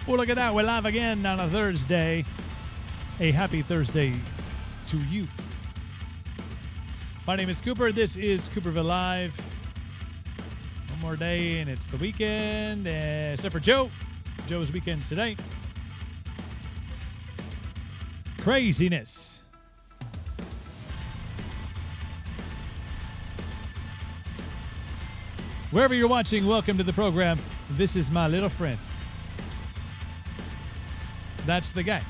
Well, look at that. We're live again on a Thursday. A happy Thursday to you. My name is Cooper. This is Cooperville Live. One more day, and it's the weekend. Except for Joe. Joe's weekend's today. Craziness. Wherever you're watching, welcome to the program. This is my little friend. That's the guy.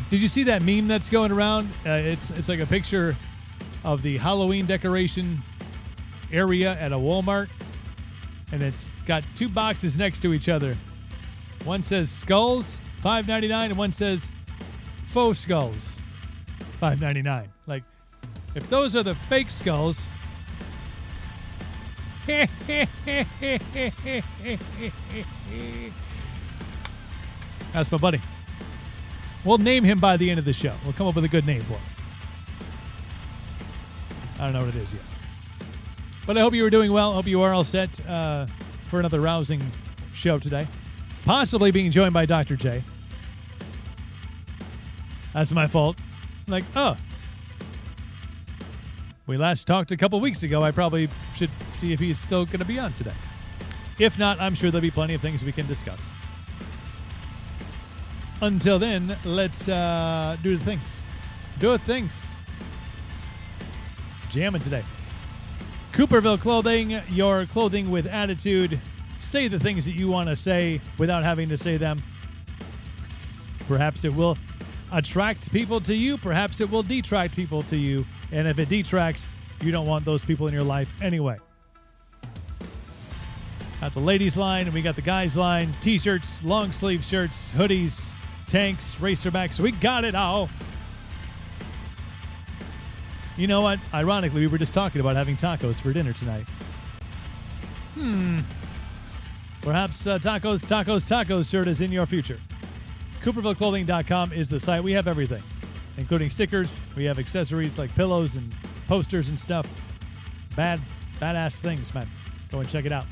Did you see that meme that's going around? It's like a picture of the Halloween decoration area at a Walmart, and it's got two boxes next to each other. One says skulls, $5.99, and one says faux skulls, $5.99. Like, if those are the fake skulls, that's my buddy. We'll name him by the end of the show. We'll come up with a good name for him. I don't know what it is yet. But I hope you were doing well. I hope you are all set for another rousing show today. Possibly being joined by Dr. J. That's my fault. Like, oh. We last talked a couple weeks ago. I probably should see if he's still going to be on today. If not, I'm sure there'll be plenty of things we can discuss. Until then, let's do the things. Do it things. Jamming today. Cooperville Clothing, your clothing with attitude. Say the things that you want to say without having to say them. Perhaps it will attract people to you. Perhaps it will detract people to you. And if it detracts, you don't want those people in your life anyway. Got the ladies line and we got the guys line. T-shirts, long sleeve shirts, hoodies, tanks, racerbacks. We got it all. You know what? Ironically, we were just talking about having tacos for dinner tonight. Perhaps tacos shirt is in your future. CoopervilleClothing.com is the site. We have everything, including stickers. We have accessories like pillows and posters and stuff. Badass things, man. Go and check it out.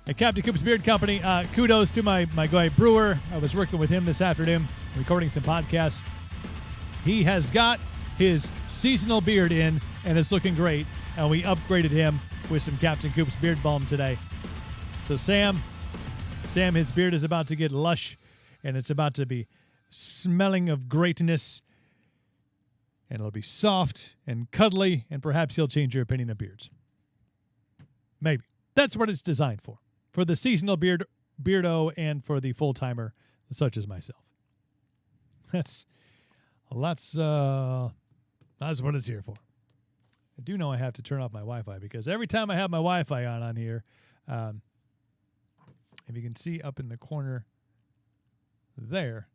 At Captain Coop's Beard Company, kudos to my guy Brewer. I was working with him this afternoon, recording some podcasts. He has got his seasonal beard in, and it's looking great. And we upgraded him with some Captain Coop's Beard Balm today. So Sam, his beard is about to get lush, and it's about to be smelling of greatness. And it'll be soft and cuddly, and perhaps he'll change your opinion of beards. Maybe. That's what it's designed for. For the seasonal beardo and for the full-timer such as myself. That's what it's here for. I do know I have to turn off my Wi-Fi because every time I have my Wi-Fi on here, if you can see up in the corner there,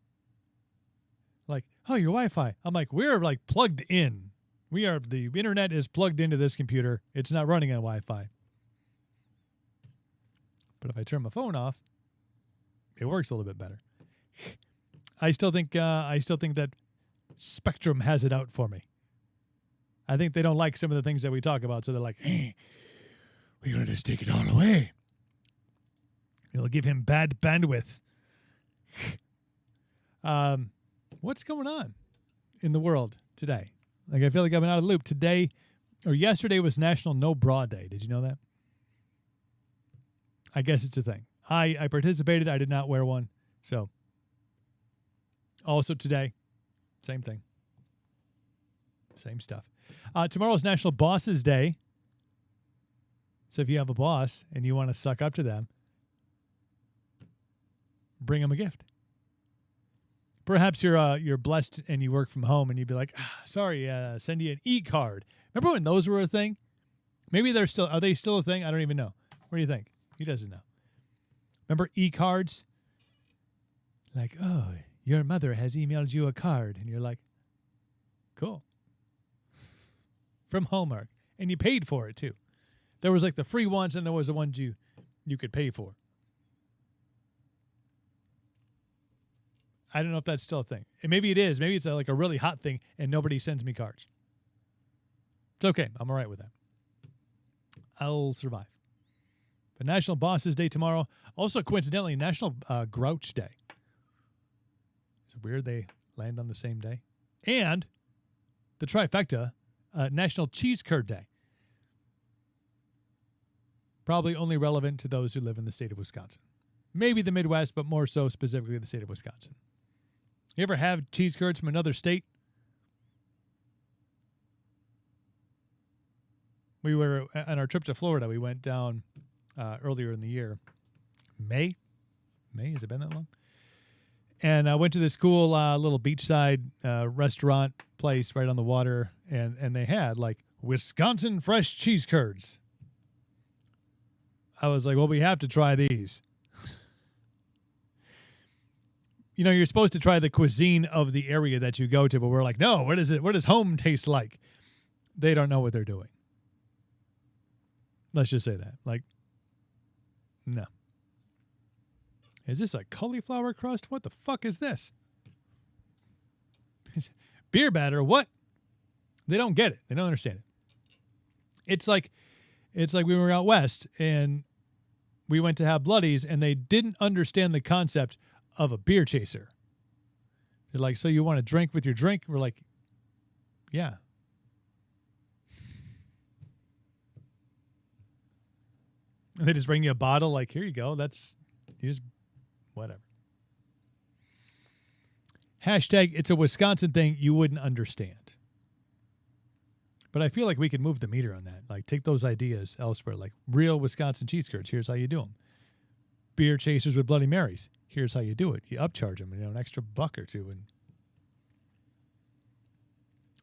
like, oh, your Wi-Fi. I'm like, we're like plugged in. The internet is plugged into this computer. It's not running on Wi-Fi. But if I turn my phone off, it works a little bit better. I still think that Spectrum has it out for me. I think they don't like some of the things that we talk about, so they're like, hey, we're going to just take it all away. It'll give him bad bandwidth. What's going on in the world today? Like, I feel like I've been out of the loop. Today, or yesterday, was National No Bra Day. Did you know that? I guess it's a thing. I participated. I did not wear one. So, also today, same thing. Same stuff. Tomorrow's National Bosses Day. So if you have a boss and you want to suck up to them, bring them a gift. Perhaps you're blessed and you work from home and you'd be like, sorry, send you an e-card. Remember when those were a thing? Maybe are they still a thing? I don't even know. What do you think? He doesn't know. Remember e-cards? Like, oh, your mother has emailed you a card. And you're like, cool. From Hallmark. And you paid for it, too. There was like the free ones and there was the ones you could pay for. I don't know if that's still a thing. And maybe it is. Maybe it's like a really hot thing and nobody sends me cards. It's okay. I'm all right with that. I'll survive. But National Bosses Day tomorrow. Also, coincidentally, National Grouch Day. It's weird they land on the same day. And the trifecta, National Cheese Curd Day. Probably only relevant to those who live in the state of Wisconsin. Maybe the Midwest, but more so specifically the state of Wisconsin. You ever have cheese curds from another state? We were on our trip to Florida. We went down earlier in the year. May? Has it been that long? And I went to this cool little beachside restaurant place right on the water, and they had like Wisconsin fresh cheese curds. I was like, well, we have to try these. You know, you're supposed to try the cuisine of the area that you go to, but we're like, no, what is it? What does home taste like? They don't know what they're doing. Let's just say that. Like, no. Is this a cauliflower crust? What the fuck is this? Beer batter? What? They don't get it. They don't understand it. It's like we were out west and we went to have bloodies and they didn't understand the concept of a beer chaser. They're like, so you want to drink with your drink? We're like, yeah. And they just bring you a bottle like, here you go. That's, you just, whatever. Hashtag, it's a Wisconsin thing you wouldn't understand. But I feel like we could move the meter on that. Like, take those ideas elsewhere. Like, real Wisconsin cheese curds, here's how you do them. Beer chasers with Bloody Marys, here's how you do it. You upcharge them, an extra buck or two. And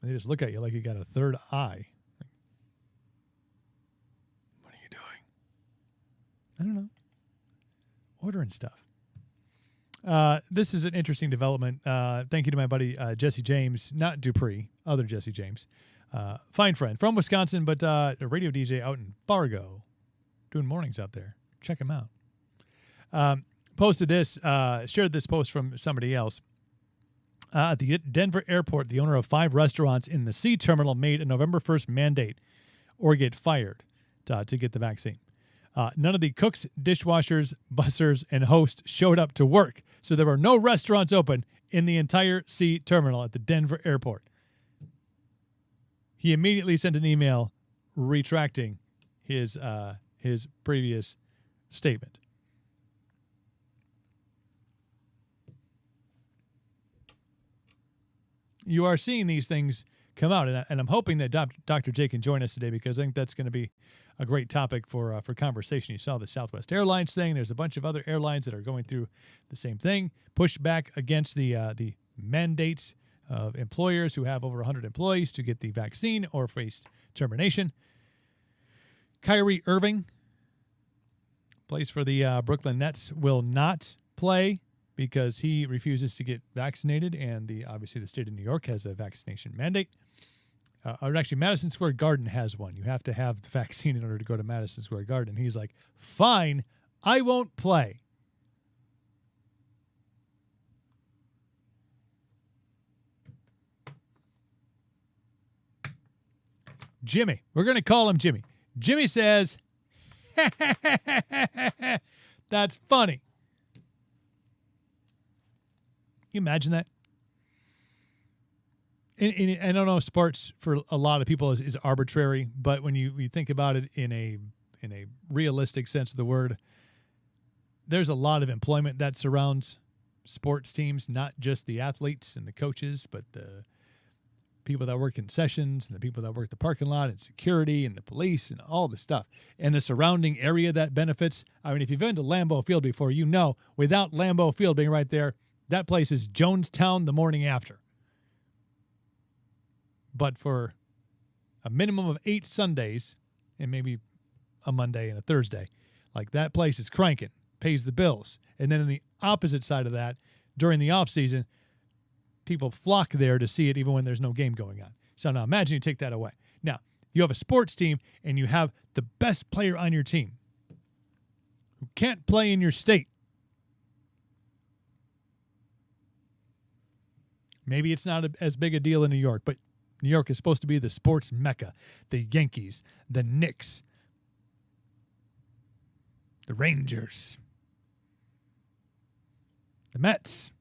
they just look at you like you got a third eye. Like, what are you doing? I don't know. Ordering stuff. This is an interesting development. Thank you to my buddy Jesse James, not Dupree, other Jesse James. Fine friend from Wisconsin, but a radio DJ out in Fargo, doing mornings out there. Check him out. Posted this, shared this post from somebody else. At the Denver airport, the owner of 5 restaurants in the C terminal made a November 1st mandate or get fired to get the vaccine. None of the cooks, dishwashers, bussers, and hosts showed up to work, so there were no restaurants open in the entire C terminal at the Denver airport. He immediately sent an email retracting his previous statement. You are seeing these things come out, and I'm hoping that Dr. J can join us today because I think that's going to be a great topic for conversation. You saw the Southwest Airlines thing. There's a bunch of other airlines that are going through the same thing, pushed back against the mandates of employers who have over 100 employees to get the vaccine or face termination. Kyrie Irving, plays for the Brooklyn Nets, will not play because he refuses to get vaccinated, and obviously the state of New York has a vaccination mandate. Or actually, Madison Square Garden has one. You have to have the vaccine in order to go to Madison Square Garden. He's like, fine, I won't play. Jimmy. We're going to call him Jimmy. Jimmy says, that's funny. You imagine that? And I don't know if sports for a lot of people is arbitrary, but when you think about it in a realistic sense of the word, there's a lot of employment that surrounds sports teams, not just the athletes and the coaches, but the people that work in concessions and the people that work the parking lot and security and the police and all the stuff and the surrounding area that benefits. I mean, if you've been to Lambeau Field before, you know, without Lambeau Field being right there, that place is Jonestown the morning after. But for a minimum of 8 Sundays and maybe a Monday and a Thursday, like that place is cranking, pays the bills. And then on the opposite side of that, during the off season, people flock there to see it even when there's no game going on. So now imagine you take that away. Now, you have a sports team and you have the best player on your team who can't play in your state. Maybe it's not as big a deal in New York, but New York is supposed to be the sports mecca. The Yankees, the Knicks, the Rangers, the Mets.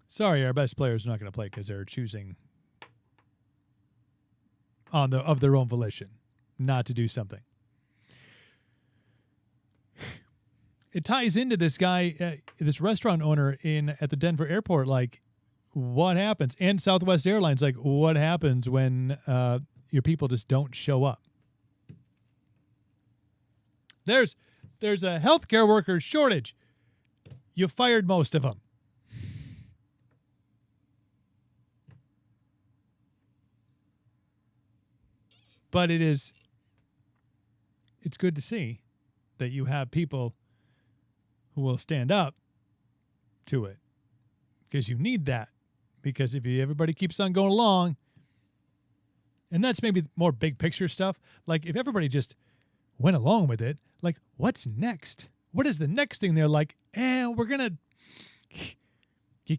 Sorry, our best players are not going to play because they're choosing of their own volition not to do something. It ties into this guy, this restaurant owner at the Denver airport. Like, what happens? And Southwest Airlines, like, what happens when your people just don't show up? There's a healthcare worker shortage. You fired most of them. But it's good to see that you have people who will stand up to it, because you need that. Because if everybody keeps on going along, and that's maybe more big picture stuff, like if everybody just went along with it, like what's next? What is the next thing? They're like, you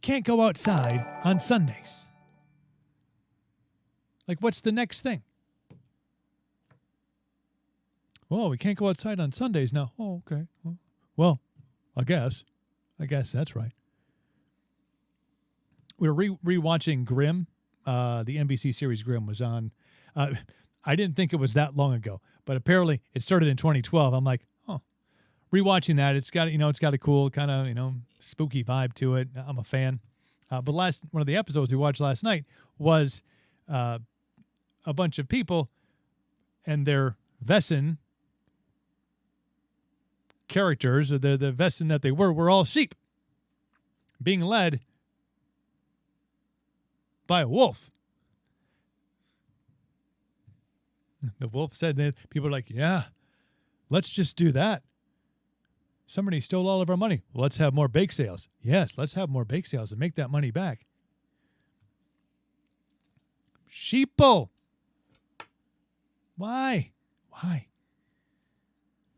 can't go outside on Sundays. Like, what's the next thing? Oh, we can't go outside on Sundays now. Oh, okay. Well, I guess that's right. We were rewatching Grimm. The NBC series Grimm was on. I didn't think it was that long ago, but apparently it started in 2012. I'm like, rewatching that. It's got a cool kind of spooky vibe to it. I'm a fan. But one of the episodes we watched last night was a bunch of people and their Wesen characters, the Wesen that they were all sheep being led by a wolf. The wolf said that people are like, yeah, let's just do that. Somebody stole all of our money. Well, let's have more bake sales. Yes, let's have more bake sales and make that money back. Sheeple. Why?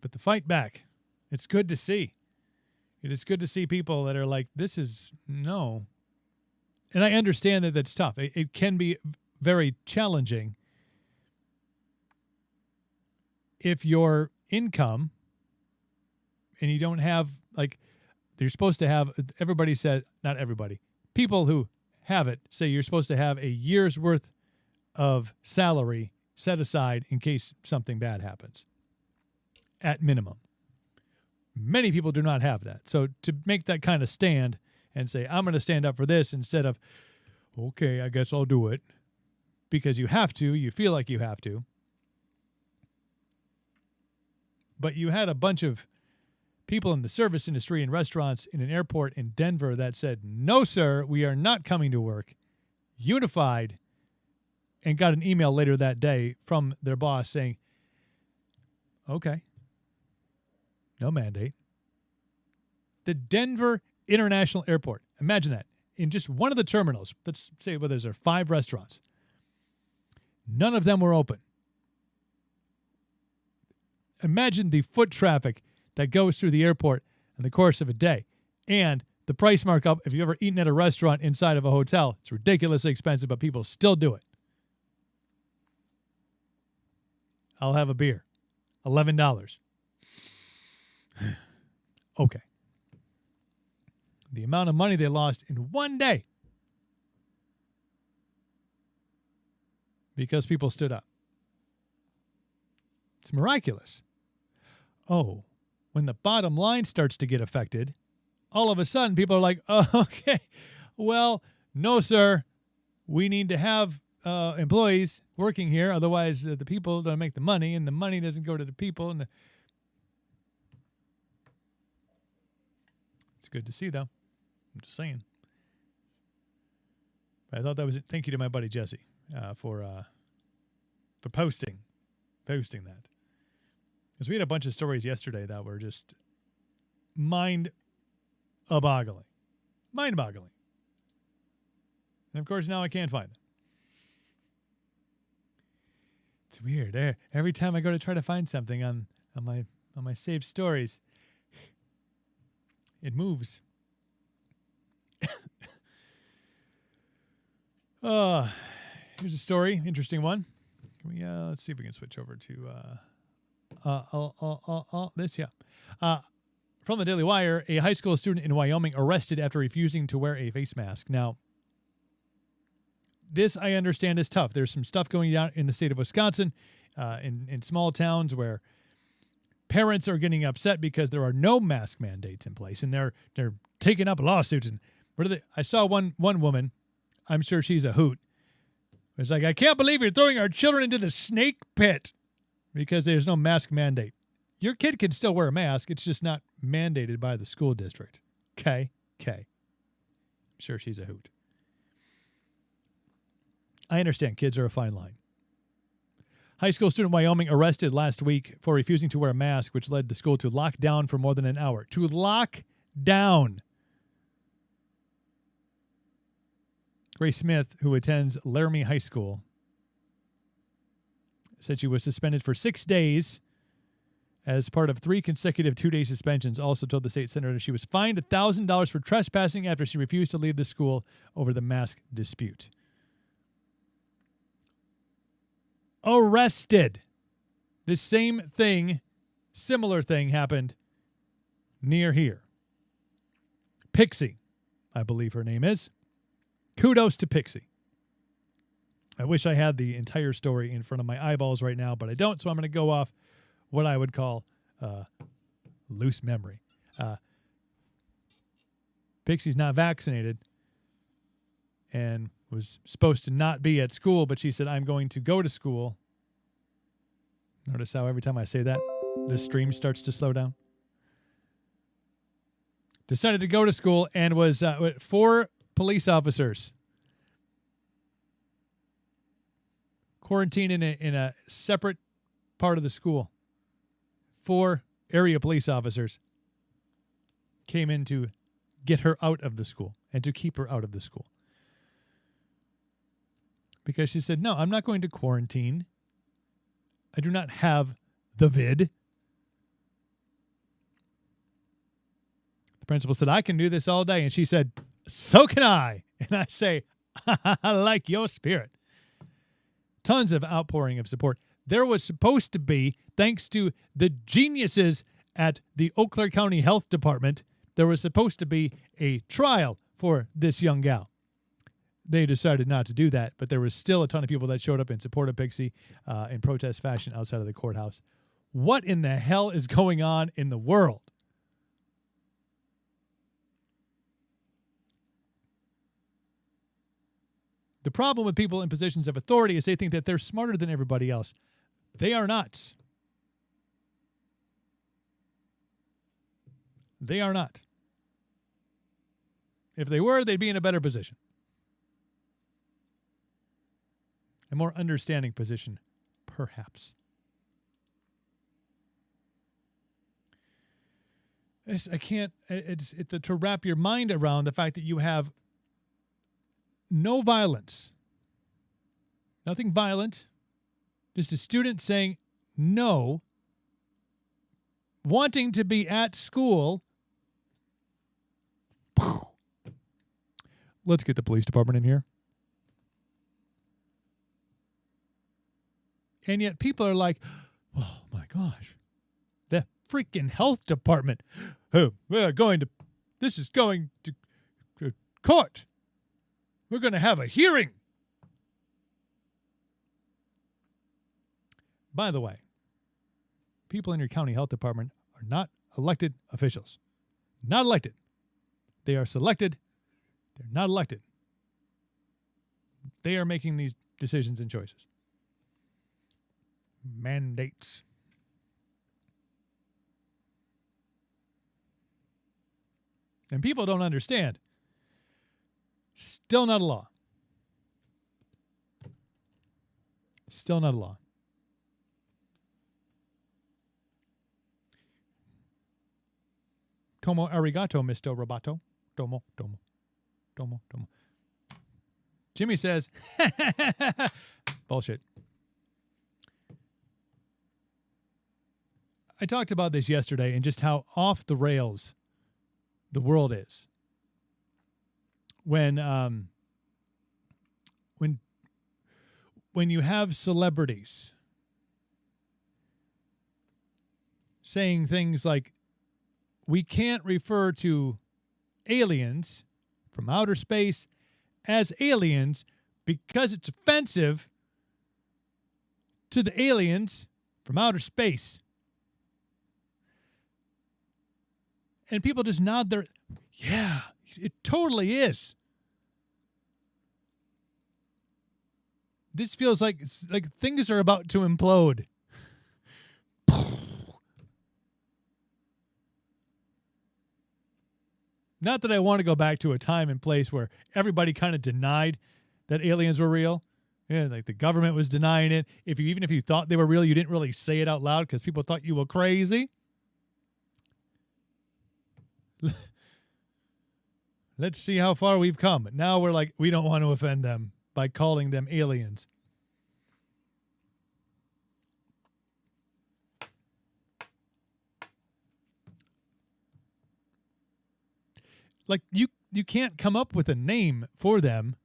But the fight back. It's good to see. It is good to see people that are like, this is no. And I understand that that's tough. It can be very challenging if your income and you don't have, like, you're supposed to have, everybody said, not everybody, people who have it say you're supposed to have a year's worth of salary set aside in case something bad happens, at minimum. Many people do not have that. So to make that kind of stand and say, I'm going to stand up for this instead of, okay, I guess I'll do it, because you have to, you feel like you have to. But you had a bunch of people in the service industry and restaurants in an airport in Denver that said, no, sir, we are not coming to work, unified, and got an email later that day from their boss saying, okay, no mandate. The Denver International Airport, imagine that, in just one of the terminals, let's say whether there are 5 restaurants, none of them were open. Imagine the foot traffic that goes through the airport in the course of a day. And the price markup, if you've ever eaten at a restaurant inside of a hotel, it's ridiculously expensive, but people still do it. I'll have a beer. $11. Okay. The amount of money they lost in one day because people stood up. It's miraculous. Oh, when the bottom line starts to get affected, all of a sudden people are like, oh, okay, well, no, sir, we need to have employees working here. Otherwise, the people don't make the money, and the money doesn't go to the people. And it's good to see, though. I'm just saying. But I thought that was it. Thank you to my buddy Jesse for posting that. Because we had a bunch of stories yesterday that were just mind-boggling. Mind-boggling. And, of course, now I can't find them. It's weird. Every time I go to try to find something on my saved stories, It moves. Here's a story, interesting one. Can we, let's see if we can switch over to this. Yeah. From the Daily Wire, a high school student in Wyoming arrested after refusing to wear a face mask. Now, this I understand is tough. There's some stuff going on in the state of Wisconsin, in small towns where parents are getting upset because there are no mask mandates in place, and they're taking up lawsuits. And what are they? I saw one woman. I'm sure she's a hoot. It's like, I can't believe you're throwing our children into the snake pit because there's no mask mandate. Your kid can still wear a mask. It's just not mandated by the school district. Okay. I'm sure she's a hoot. I understand kids are a fine line. High school student in Wyoming arrested last week for refusing to wear a mask, which led the school to lock down for more than an hour. To lock down. Grace Smith, who attends Laramie High School, said she was suspended for 6 days as part of 3 consecutive 2-day suspensions. Also told the state senator she was fined $1,000 for trespassing after she refused to leave the school over the mask dispute. Arrested. The same thing, similar thing happened near here. Pixie, I believe her name is. Kudos to Pixie. I wish I had the entire story in front of my eyeballs right now, but I don't, so I'm going to go off what I would call loose memory. Pixie's not vaccinated and was supposed to not be at school, but she said, I'm going to go to school. Notice how every time I say that, the stream starts to slow down. Decided to go to school and was 4 police officers quarantined in a separate part of the school. 4 area police officers came in to get her out of the school and to keep her out of the school. Because she said, no, I'm not going to quarantine. I do not have the vid. The principal said, I can do this all day. And she said, so can I. And I say, I like your spirit. Tons of outpouring of support. There was supposed to be, thanks to the geniuses at the Eau Claire County Health Department, there was supposed to be a trial for this young gal. They decided not to do that, but there was still a ton of people that showed up in support of Pixie in protest fashion outside of the courthouse. What in the hell is going on in the world? The problem with people in positions of authority is they think that they're smarter than everybody else. They are not. They are not. If they were, they'd be in a better position. A more understanding position, perhaps. I can't, to wrap your mind around the fact that you have no violence, nothing violent, just a student saying no, wanting to be at school. Let's get the police department in here. And yet people are like, oh my gosh, the freaking health department. Oh, this is going to court. We're going to have a hearing. By the way, people in your county health department are not elected officials. Not elected. They are selected. They're not elected. They are making these decisions and choices. Mandates. And people don't understand. Still not a law. Still not a law. Tomo arigato, Mr. Roboto. Tomo. Jimmy says, bullshit. I talked about this yesterday and just how off the rails the world is. When you have celebrities saying things like, we can't refer to aliens from outer space as aliens because it's offensive to the aliens from outer space. And people just nod their, yeah, it totally is. This feels like things are about to implode. Not that I want to go back to a time and place where everybody kind of denied that aliens were real. Yeah, like the government was denying it. Even if you thought they were real, you didn't really say it out loud because people thought you were crazy. Let's see how far we've come. Now we're like, we don't want to offend them by calling them aliens. Like, you can't come up with a name for them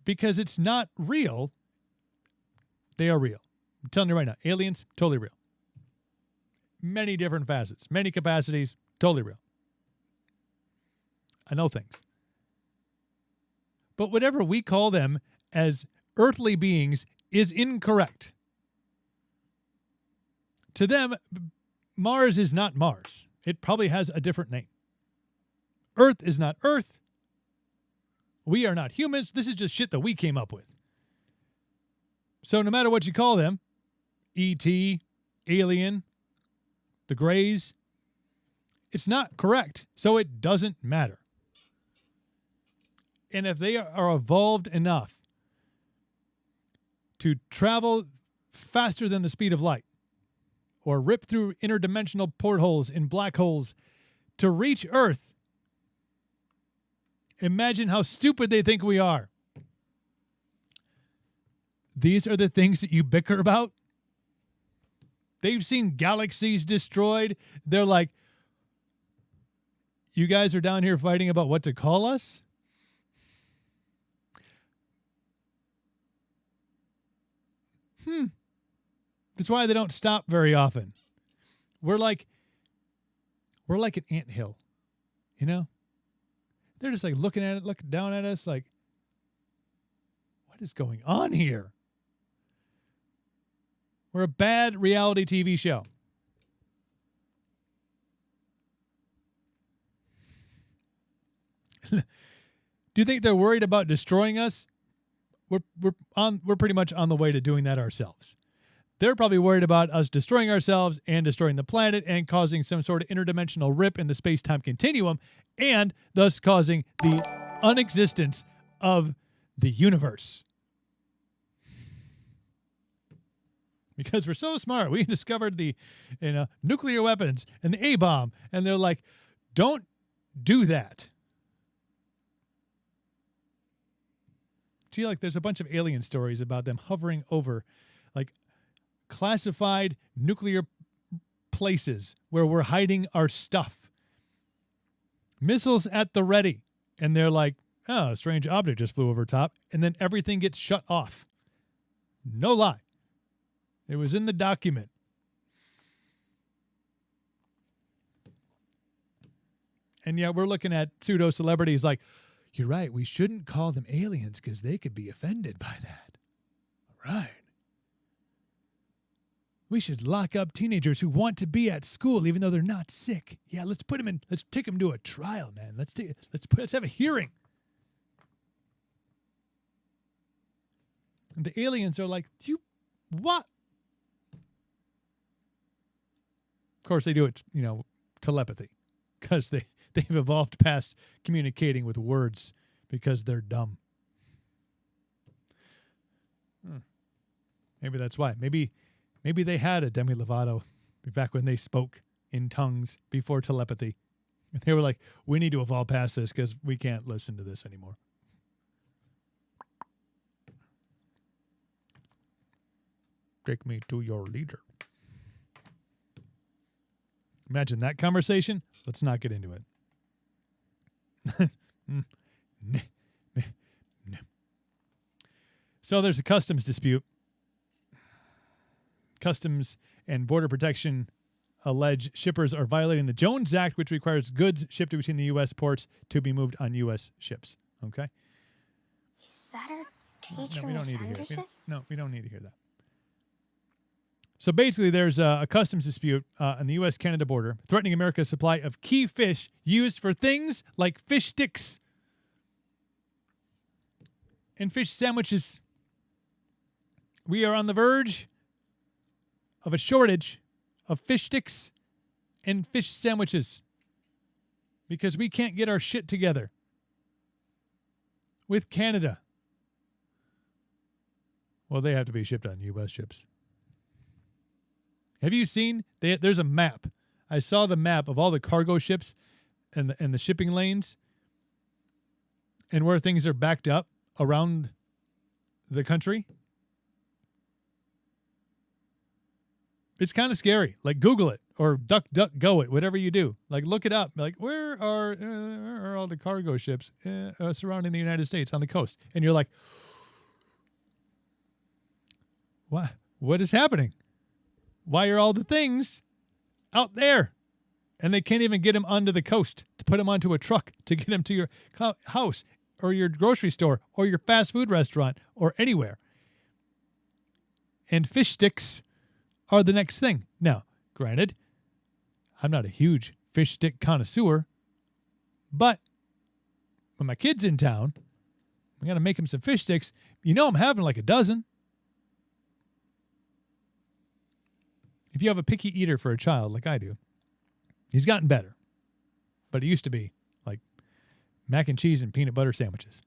because it's not real. They are real. I'm telling you right now, aliens, totally real. Many different facets, many capacities, totally real. I know things. But whatever we call them as earthly beings is incorrect. To them, Mars is not Mars. It probably has a different name. Earth is not Earth. We are not humans. This is just shit that we came up with. So no matter what you call them, E.T., alien, the Greys, it's not correct. So it doesn't matter. And if they are evolved enough to travel faster than the speed of light, or rip through interdimensional portholes in black holes to reach Earth, imagine how stupid they think we are. These are the things that you bicker about? They've seen galaxies destroyed. They're like, you guys are down here fighting about what to call us? That's why they don't stop very often. We're like an anthill, you know? They're just like looking down at us like, what is going on here? We're a bad reality TV show. Do you think they're worried about destroying us? We're pretty much on the way to doing that ourselves. They're probably worried about us destroying ourselves and destroying the planet and causing some sort of interdimensional rip in the space-time continuum and thus causing the unexistence of the universe. Because we're so smart, we discovered the nuclear weapons and the A-bomb, and they're like, don't do that. See, like, there's a bunch of alien stories about them hovering over, like, classified nuclear places where we're hiding our stuff. Missiles at the ready. And they're like, oh, a strange object just flew over top. And then everything gets shut off. No lie. It was in the document. And yeah, we're looking at pseudo celebrities like, you're right, we shouldn't call them aliens because they could be offended by that. Right. We should lock up teenagers who want to be at school even though they're not sick. Yeah, let's take them to a trial, man. Let's have a hearing. And the aliens are like, what? Of course, they do it, telepathy, because they've evolved past communicating with words because they're dumb. Maybe that's why. Maybe they had a Demi Lovato back when they spoke in tongues before telepathy. And they were like, we need to evolve past this because we can't listen to this anymore. Take me to your leader. Imagine that conversation. Let's not get into it. So there's a customs dispute. Customs and Border Protection allege shippers are violating the Jones Act, which requires goods shipped between the U.S. ports to be moved on U.S. ships. Okay? Is that our teacher, No, we don't Miss need to hear Anderson? No, we don't need to hear that. So basically, there's a customs dispute on the U.S.-Canada border threatening America's supply of key fish used for things like fish sticks and fish sandwiches. We are on the verge of a shortage of fish sticks and fish sandwiches because we can't get our shit together with Canada. Well, they have to be shipped on U.S. ships. Have you seen? There's a map. I saw the map of all the cargo ships and the shipping lanes and where things are backed up around the country. It's kind of scary. Like, Google it or DuckDuckGo it, whatever you do. Like, look it up. Like, where are all the cargo ships surrounding the United States on the coast? And you're like, what is happening? Why are all the things out there? And they can't even get them onto the coast to put them onto a truck to get them to your house or your grocery store or your fast food restaurant or anywhere. And fish sticks are the next thing. Now, granted, I'm not a huge fish stick connoisseur, but when my kid's in town, we got to make him some fish sticks. You know I'm having like a dozen. If you have a picky eater for a child like I do, he's gotten better. But it used to be like mac and cheese and peanut butter sandwiches.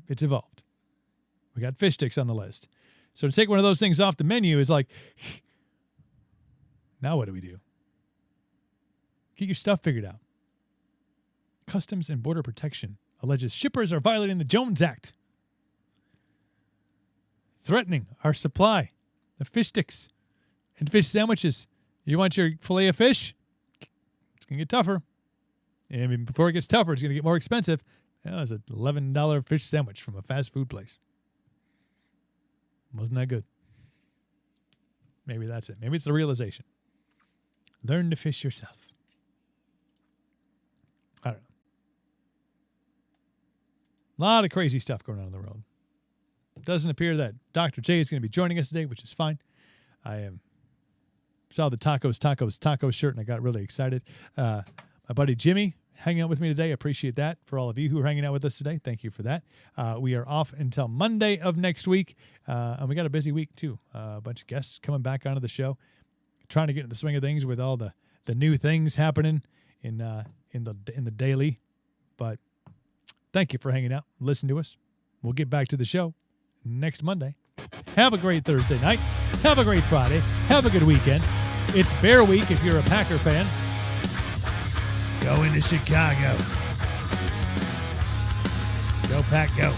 It's evolved. We got fish sticks on the list. So to take one of those things off the menu is like, now what do we do? Get your stuff figured out. Customs and Border Protection alleges shippers are violating the Jones Act, threatening our supply of fish sticks and fish sandwiches. You want your fillet of fish? It's going to get tougher. And before it gets tougher, it's going to get more expensive. That was an $11 fish sandwich from a fast food place. Wasn't that good? Maybe that's it. Maybe it's the realization. Learn to fish yourself. I don't know. A lot of crazy stuff going on in the world. It doesn't appear that Dr. J is going to be joining us today, which is fine. I saw the tacos shirt, and I got really excited. My buddy Jimmy hanging out with me today. I appreciate that. For all of you who are hanging out with us today, thank you for that. We are off until Monday of next week, and we got a busy week too. A bunch of guests coming back onto the show, trying to get in the swing of things with all the new things happening in the daily. But thank you for hanging out, listen to us. We'll get back to the show next Monday. Have a great Thursday night. Have a great Friday. Have a good weekend. It's Bear Week if you're a Packer fan. Go into Chicago. Go Pack, go.